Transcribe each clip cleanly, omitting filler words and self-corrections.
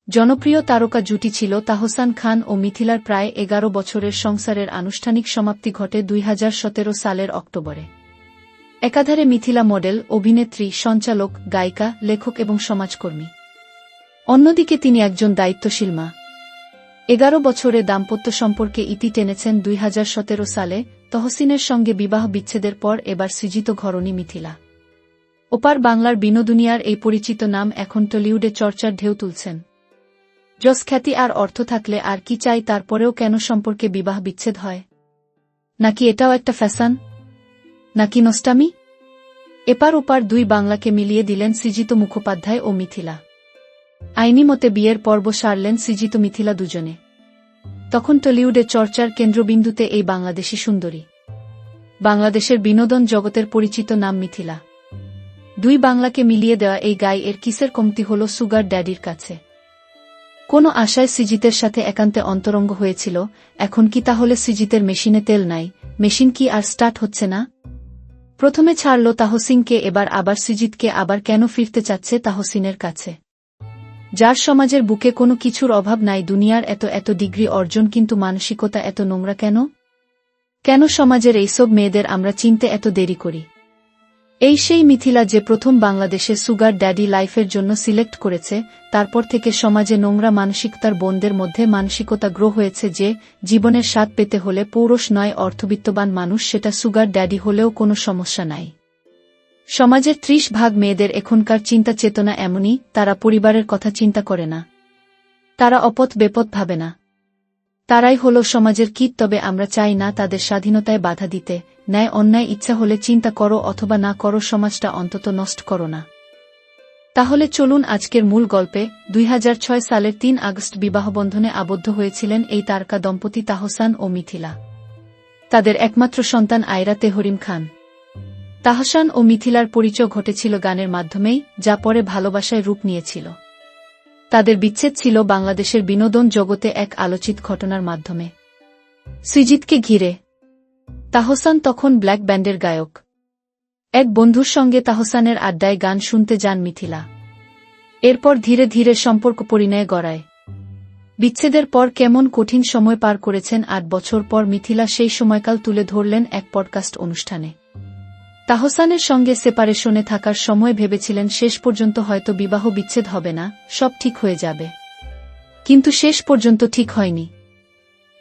জনপ্রিয় তারকা জুটি ছিল তাহসান খান ও মিথিলার প্রায় ১১ বছরের সংসারের আনুষ্ঠানিক সমাপ্তি ঘটে ২০১৭ সালের অক্টোবরে। একাধারে মিথিলা মডেল, অভিনেত্রী, সঞ্চালক, গায়িকা, লেখক এবং সমাজকর্মী। অন্যদিকে তিনি একজন দায়িত্বশীল মা। ১১ বছরে দাম্পত্য সম্পর্কে ইতি টেনেছেন ২০১৭ সালে তহসিনের সঙ্গে বিবাহ বিচ্ছেদের পর এবার সৃজিত ঘরণী মিথিলা। ওপার বাংলার বিনোদুনিয়ার এই পরিচিত নাম এখন টলিউডে চর্চার ঢেউ তুলছেন। যশ, খ্যাতি আর অর্থ থাকলে আর কি চাই, তারপরেও কেন সম্পর্কে বিবাহ বিচ্ছেদ হয়? নাকি এটাও একটা ফ্যাশন? নাকি নষ্টামি? এপার ওপার দুই বাংলাকে মিলিয়ে দিলেন সৃজিত মুখোপাধ্যায় ও মিথিলা। আইনি মতে বিয়ের পর্ব সারলেন সৃজিত মিথিলা দুজনে। তখন টলিউডে চর্চার কেন্দ্রবিন্দুতে এই বাংলাদেশি সুন্দরী। বাংলাদেশের বিনোদন জগতের পরিচিত নাম মিথিলা। দুই বাংলাকে মিলিয়ে দেওয়া এই গাই এর কিসের কমতি হল সুগার ড্যাডির কাছে? কোনো আশায় সৃজিতের সাথে একান্তে অন্তরঙ্গ হয়েছিল, এখন কি তাহলে সৃজিতের মেশিনে তেল নাই? মেশিন কি আর স্টার্ট হচ্ছে না? প্রথমে ছাড়ল তাহসিনকে, এবার আবার সৃজিতকে, আবার কেন ফিরতে চাচ্ছে তাহসিনের কাছে? যার সমাজের বুকে কোনো কিছুর অভাব নাই, দুনিয়ার এত এত ডিগ্রি অর্জন, কিন্তু মানসিকতা এত নোংরা কেন? কেন সমাজের এইসব মেয়েদের আমরা চিনতে এত দেরি করি? এই সেই মিথিলা যে প্রথম বাংলাদেশে সুগার ড্যাডি লাইফের জন্য সিলেক্ট করেছে। তারপর থেকে সমাজে নোংরা মানসিকতার বোনদের মধ্যে মানসিকতা গ্রো হয়েছে যে জীবনের স্বাদ পেতে হলে পৌরুষ নয়, অর্থবিত্তবান মানুষ, সেটা সুগার ড্যাডি হলেও কোনো সমস্যা নাই। সমাজের ৩০% মেয়েদের এখনকার চিন্তা চেতনা এমনই, তারা পরিবারের কথা চিন্তা করে না, তারা অপথ বেপথ ভাবে না, তারাই হল সমাজের কীট। তবে আমরা চাই না তাদের স্বাধীনতায় বাধা দিতে। ন্যায় অন্যায় ইচ্ছা হলে চিন্তা করো অথবা না করো, সমাজটা অন্তত নষ্ট করো না। তাহলে চলুন আজকের মূল গল্পে। ২০০৬ সালের ৩ আগস্ট বিবাহবন্ধনে আবদ্ধ হয়েছিলেন এই তারকা দম্পতি তাহসান ও মিথিলা। তাদের একমাত্র সন্তান আয়রা তেহরিম খান। তাহসান ও মিথিলার পরিচয় ঘটেছিল গানের মাধ্যমেই, যা পরে ভালোবাসায় রূপ নিয়েছিল। তাদের বিচ্ছেদ ছিল বাংলাদেশের বিনোদন জগতে এক আলোচিত ঘটনার মাধ্যমে। সৃজিতকে ঘিরে। তাহসান তখন ব্ল্যাক ব্যান্ডের গায়ক। এক বন্ধুর সঙ্গে তাহসানের আড্ডায় গান শুনতে যান মিথিলা। এরপর ধীরে ধীরে সম্পর্ক পরিণয়ে গড়ায়। বিচ্ছেদের পর কেমন কঠিন সময় পার করেছেন ৮ বছর পর মিথিলা সেই সময়কাল তুলে ধরলেন এক পডকাস্ট অনুষ্ঠানে। তাহসানের সঙ্গে সেপারেশনে থাকার সময় ভেবেছিলেন শেষ পর্যন্ত হয়তো বিবাহ বিচ্ছেদ হবে না, সব ঠিক হয়ে যাবে। কিন্তু শেষ পর্যন্ত ঠিক হয়নি।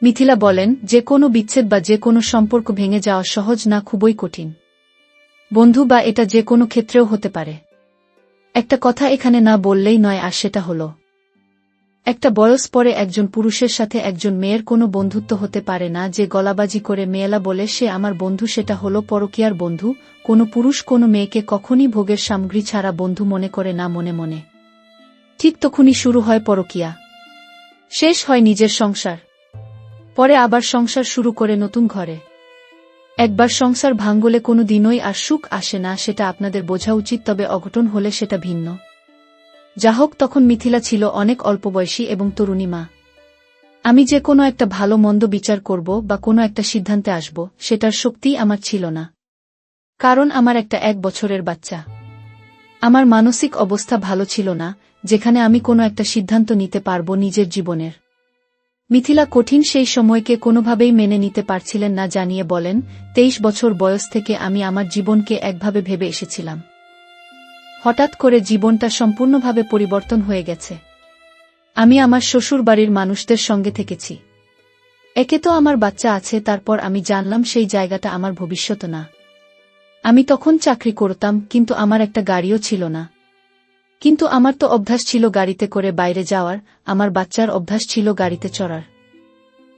মিথিলা বলেন, যে কোনো বিচ্ছেদ বা যে কোনো সম্পর্ক ভেঙে যাওয়া সহজ না, খুবই কঠিন। বন্ধু বা এটা যে কোনো ক্ষেত্রেও হতে পারে। একটা কথা এখানে না বললেই নয়, আর সেটা হলো, একটা বয়স পরে একজন পুরুষের সাথে একজন মেয়ের কোনো বন্ধুত্ব হতে পারে না যে গলাবাজি করে মেয়েলা বলে সে আমার বন্ধু, সেটা হলো পরকীয়ার বন্ধু। কোনো পুরুষ কোনো মেয়েকে কখনই ভোগের সামগ্রী ছাড়া বন্ধু মনে করে না মনে মনে। ঠিক তখনই শুরু হয় পরকীয়া, শেষ হয় নিজের সংসার, পরে আবার সংসার শুরু করে নতুন ঘরে। একবার সংসার ভাঙলে কোনো দিনই আর সুখ আসে না, সেটা আপনাদের বোঝা উচিত। তবে অঘটন হলে সেটা ভিন্ন। যা হোক, তখন মিথিলা ছিল অনেক অল্পবয়সী এবং তরুণী মা। আমি যে কোনো একটা ভালো মন্দ বিচার করব বা কোনো একটা সিদ্ধান্তে আসব, সেটার শক্তি আমার ছিল না। কারণ আমার একটা ১ বছরের বাচ্চা। আমার মানসিক অবস্থা ভালো ছিল না, যেখানে আমি কোনো একটা সিদ্ধান্ত নিতে পারব নিজের জীবনের। মিথিলা কঠিন সেই সময়কে কোনোভাবেই মেনে নিতে পারছিলেন না, জানিয়ে বলেন, ২৩ বছর বয়স থেকে আমি আমার জীবনকে একভাবে ভেবে এসেছিলাম। হঠাৎ করে জীবনটা সম্পূর্ণভাবে পরিবর্তন হয়ে গেছে। আমি আমার শ্বশুর বাড়ির মানুষদের সঙ্গে থেকেছি। একে তো আমার বাচ্চা আছে, তারপর আমি জানলাম সেই জায়গাটা আমার ভবিষ্যৎ না। আমি তখন চাকরি করতাম, কিন্তু আমার একটা গাড়িও ছিল না। কিন্তু আমার তো অভ্যাস ছিল গাড়িতে করে বাইরে যাওয়ার, আমার বাচ্চার অভ্যাস ছিল গাড়িতে চড়ার।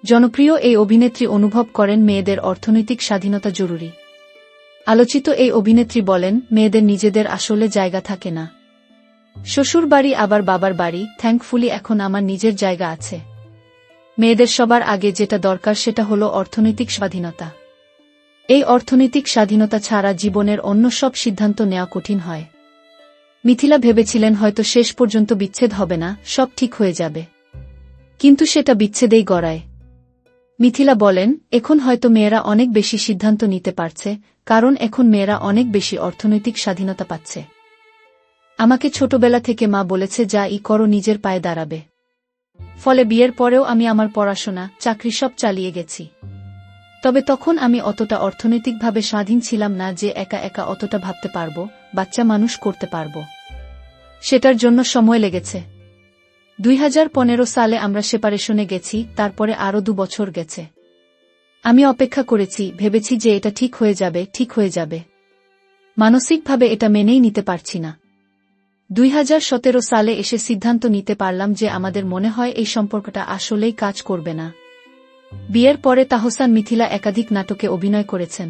জনপ্রিয় এই অভিনেত্রী অনুভব করেন মেয়েদের অর্থনৈতিক স্বাধীনতা জরুরি। আলোচিত এই অভিনেত্রী বলেন, মেয়েদের নিজেদের আসলে জায়গা থাকে না। শ্বশুর বাড়ি আবার বাবার বাড়ি, থ্যাঙ্কফুলি এখন আমার নিজের জায়গা আছে। মেয়েদের সবার আগে যেটা দরকার সেটা হলো অর্থনৈতিক স্বাধীনতা। এই অর্থনৈতিক স্বাধীনতা ছাড়া জীবনের অন্য সব সিদ্ধান্ত নেওয়া কঠিন হয়। মিথিলা ভেবেছিলেন হয়তো শেষ পর্যন্ত বিচ্ছেদ হবে না, সব ঠিক হয়ে যাবে। কিন্তু সেটা বিচ্ছেদেই গড়ায়। মিথিলা বলেন, এখন হয়তো মেয়েরা অনেক বেশি সিদ্ধান্ত নিতে পারছে, কারণ এখন মেয়েরা অনেক বেশি অর্থনৈতিক স্বাধীনতা পাচ্ছে। আমাকে ছোটবেলা থেকে মা বলেছে, যা ই করো নিজের পায়ে দাঁড়াবে। ফলে বিয়ের পরেও আমি আমার পড়াশোনা, চাকরি সব চালিয়ে গেছি। তবে তখন আমি অতটা অর্থনৈতিকভাবে স্বাধীন ছিলাম না যে একা একা অতটা ভাবতে পারব, বাচ্চা মানুষ করতে পারব। সেটার জন্য সময় লেগেছে। 2015 সালে আমরা সেপারেশনে গেছি, তারপরে আরও 2 বছর গেছে। আমি অপেক্ষা করেছি, ভেবেছি যে এটা ঠিক হয়ে যাবে, ঠিক হয়ে যাবে। মানসিকভাবে এটা মেনেই নিতে পারছি না। 2017 সালে এসে সিদ্ধান্ত নিতে পারলাম যে আমাদের মনে হয় এই সম্পর্কটা আসলেই কাজ করবে না। বিয়ের পরে তাহসান মিথিলা একাধিক নাটকে অভিনয় করেছেন।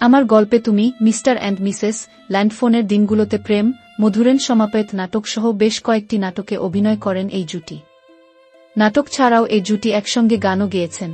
আমার গল্পে তুমি, মিস্টার অ্যান্ড মিসেস, ল্যান্ডফোনের দিনগুলোতে প্রেম, মধুরেন সমাপেত নাটকসহ বেশ কয়েকটি নাটকে অভিনয় করেন এই জুটি। নাটক ছাড়াও এই জুটি একসঙ্গে গানও গেয়েছেন।